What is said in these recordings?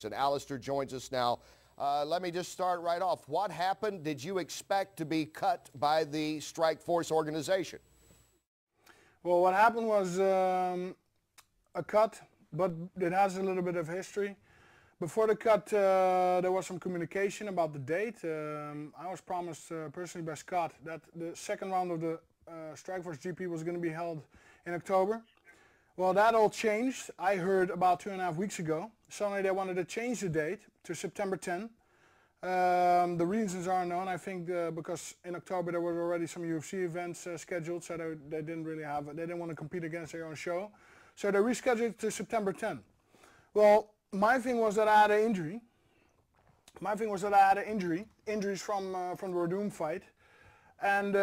And Alistair joins us now. Let me just start right off. What happened? Did you expect to be cut by the Strikeforce organization? Well, what happened was a cut, but it has a little bit of history. Before the cut, there was some communication about the date. I was promised personally by Scott that the second round of the Strikeforce GP was going to be held in October. Well, that all changed. I heard about 2.5 weeks ago. Suddenly they wanted to change the date to September 10. The reasons are unknown. I think because in October there were already some UFC events scheduled, so they didn't want to compete against their own show. So they rescheduled it to September 10. Well, my thing was that I had an injury. Injuries from the Overeem fight, and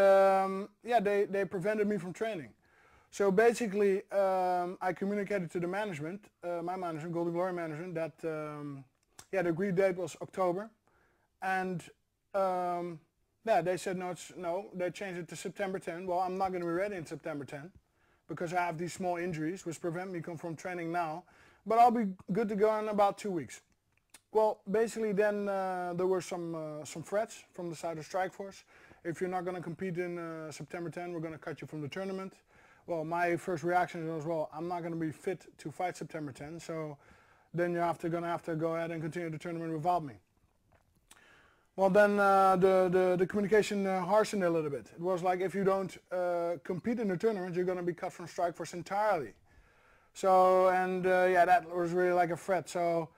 yeah, they prevented me from training. So basically, I communicated to the management, my management, Golden Glory management, that yeah, the agreed date was October, and yeah, they said no, they changed it to September 10. Well, I'm not going to be ready in September 10 because I have these small injuries which prevent me from training now, but I'll be good to go in about 2 weeks. Well, basically then there were some threats from the side of Strikeforce. If you're not going to compete in September 10, we're going to cut you from the tournament. Well, my first reaction was, well, I'm not going to be fit to fight September 10, so then you're going to have to go ahead and continue the tournament without me. Well, then the communication harshened a little bit. It was like, if you don't compete in the tournament, you're going to be cut from Strikeforce entirely. So, and yeah, that was really like a threat. So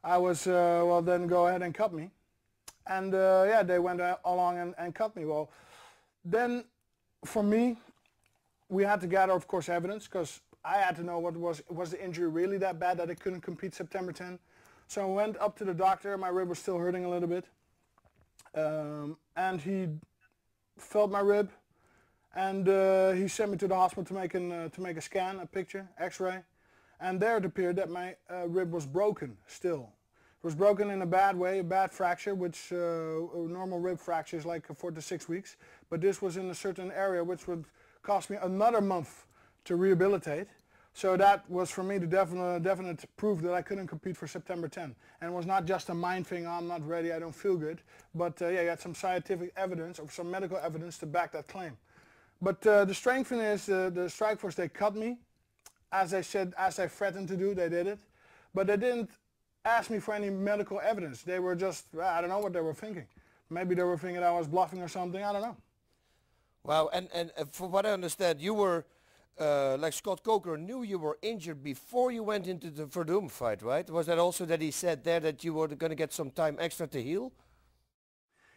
I was, well, then go ahead and cut me. And yeah, they went along and cut me. Well, then for me, we had to gather, of course, evidence, because I had to know what was the injury really that bad that I couldn't compete September 10. So I went up to the doctor. My rib was still hurting a little bit, and he felt my rib, and he sent me to the hospital to make a scan, a picture, X-ray, and there it appeared that my rib was broken still. It was broken in a bad way, a bad fracture, which a normal rib fracture is like 4 to 6 weeks, but this was in a certain area which would cost me another month to rehabilitate. So that was for me the definite proof that I couldn't compete for September 10. And it was not just a mind thing, oh, I'm not ready, I don't feel good. But yeah, you had some scientific evidence or some medical evidence to back that claim. But the strange thing is the Strikeforce, they cut me. As they said, as I threatened to do, they did it. But they didn't ask me for any medical evidence. They were just, I don't know what they were thinking. Maybe they were thinking I was bluffing or something, I don't know. Wow, and from what I understand, you were, like Scott Coker knew you were injured before you went into the Overeem fight, right? Was that also that he said there that you were going to get some time extra to heal?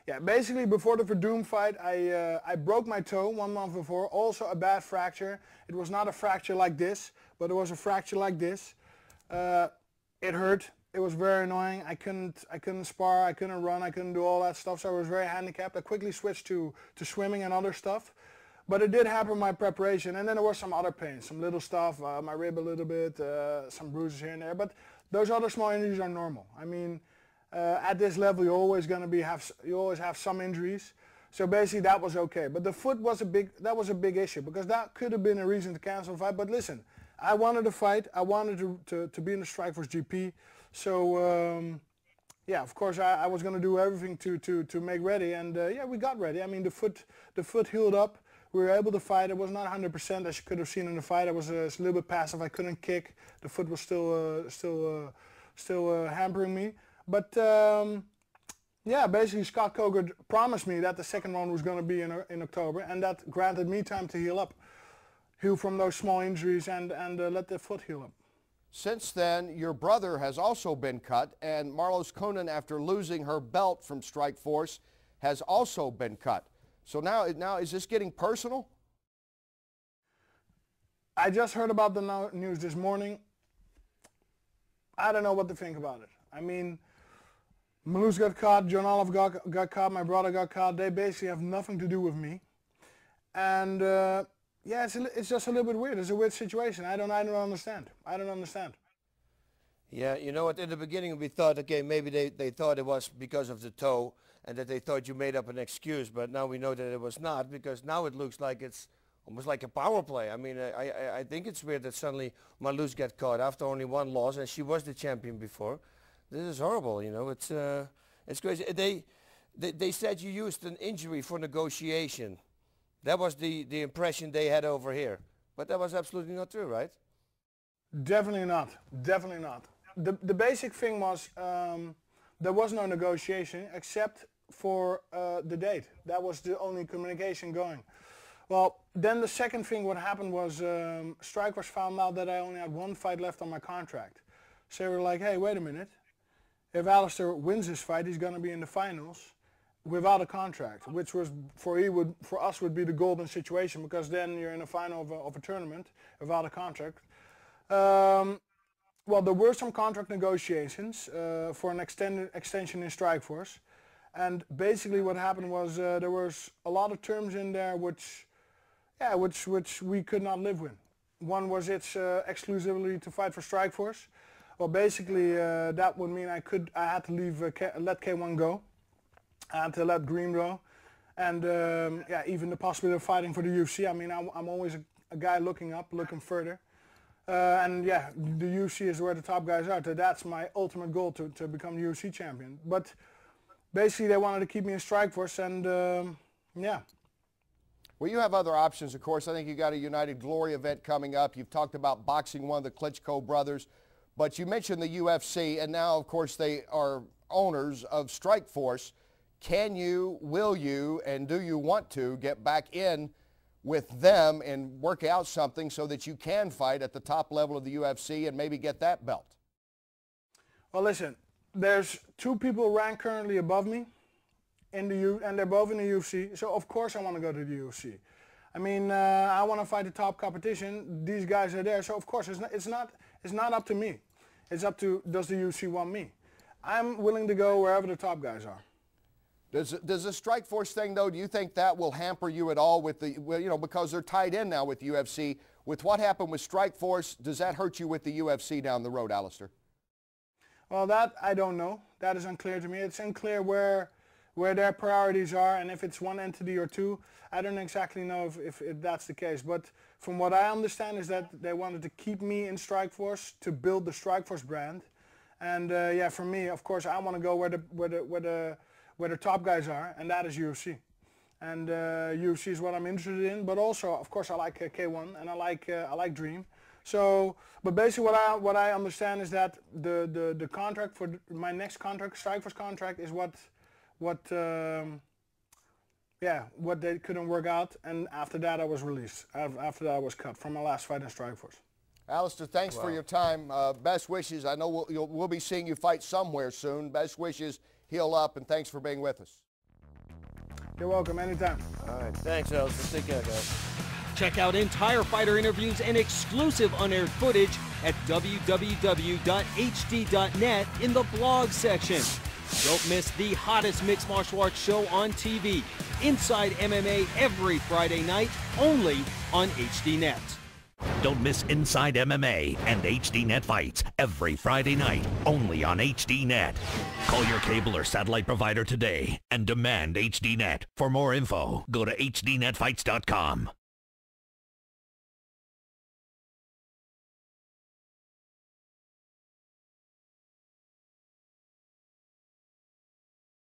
Yeah, basically before the Overeem fight, I broke my toe 1 month before, also a bad fracture. It was not a fracture like this, but it was a fracture like this. It hurt. It was very annoying. I couldn't spar, I couldn't run, I couldn't do all that stuff, so I was very handicapped. I quickly switched to swimming and other stuff. But it did happen my preparation, and then there was some other pain, some little stuff, my rib a little bit, some bruises here and there. But those other small injuries are normal. I mean, at this level, you're always going to you always have some injuries. So basically, that was okay. But the foot was a big issue, because that could have been a reason to cancel the fight. But listen, I wanted to fight. I wanted to be in the Strikeforce GP. So yeah, of course, I was going to do everything to make ready, and yeah, we got ready. I mean, the foot healed up. We were able to fight. It was not 100%, as you could have seen in the fight. I was a little bit passive. I couldn't kick. The foot was still hampering me. But yeah, basically Scott Coker promised me that the second round was going to be in October, and that granted me time to heal from those small injuries, and let the foot heal up. Since then, your brother has also been cut, and Marlos Conan, after losing her belt from Strikeforce, has also been cut. So now is this getting personal? I just heard about the news this morning. I don't know what to think about it. I mean, Marlos got caught, John Olive got caught, my brother got caught. They basically have nothing to do with me. And yeah, it's just a little bit weird. It's a weird situation. I don't understand. I don't understand. Yeah, you know what, in the beginning we thought, okay, maybe they thought it was because of the toe and that they thought you made up an excuse, but now we know that it was not, because now it looks like it's almost like a power play. I mean, I think it's weird that suddenly Marlos got caught after only one loss, and she was the champion before. this is horrible. You know, it's crazy. They said you used an injury for negotiation. That was the impression they had over here. But that was absolutely not true, right? Definitely not. Definitely not. The basic thing was there was no negotiation except for the date. That was the only communication going. Well, then the second thing what happened was Strikeforce found out that I only had one fight left on my contract. So they were like, hey, wait a minute. If Alistair wins this fight, he's going to be in the finals without a contract, which was for us would be the golden situation, because then you're in the final of a tournament without a contract. Well, there were some contract negotiations for an extension in Strikeforce, and basically what happened was there was a lot of terms in there which we could not live with. One was its exclusivity to fight for Strikeforce. Well, basically that would mean I had to leave, let K1 go. I had to let Green go, and yeah, even the possibility of fighting for the UFC. I mean, I'm always a guy looking up, looking further. And yeah, the UFC is where the top guys are. So that's my ultimate goal, to become UFC champion. But basically they wanted to keep me in Strikeforce, and yeah. Well, you have other options, of course. I think you got a United Glory event coming up. You've talked about boxing one of the Klitschko brothers. But you mentioned the UFC, and now, of course, they are owners of Strikeforce. Can you, will you, and do you want to get back in with them and work out something so that you can fight at the top level of the UFC and maybe get that belt? Well, listen, there's two people ranked currently above me and they're both in the UFC. So of course I want to go to the UFC. I mean, I want to fight the top competition. These guys are there, so of course it's not up to me. It's up to, does the UFC want me? I'm willing to go wherever the top guys are. Does the Strikeforce thing, though, do you think that will hamper you at all with the, you know, because they're tied in now with the UFC? With what happened with Strikeforce, does that hurt you with the UFC down the road, Alistair? Well, that I don't know. That is unclear to me. It's unclear where their priorities are, and if it's one entity or two. I don't exactly know if that's the case. But from what I understand is that they wanted to keep me in Strikeforce to build the Strikeforce brand. And yeah, for me, of course, I want to go where the top guys are, and that is UFC. And UFC is what I'm interested in, but also, of course, I like K1 and I like Dream. So, but basically what I understand is that the contract for my next contract, Strikeforce contract, is what they couldn't work out, and after that I was released. After that I was cut from my last fight in Strikeforce. Alistair, thanks for your time. Best wishes. I know we'll be seeing you fight somewhere soon. Best wishes. Heal up, and thanks for being with us. You're welcome, anytime. All right, thanks, Alistair. Take care, guys. Check out entire fighter interviews and exclusive unaired footage at www.hd.net in the blog section. Don't miss the hottest mixed martial arts show on TV, Inside MMA, every Friday night, only on HDNet. Don't miss Inside MMA and HDNet fights every Friday night, only on HDNet. Call your cable or satellite provider today and demand HDNet. For more info, go to hdnetfights.com.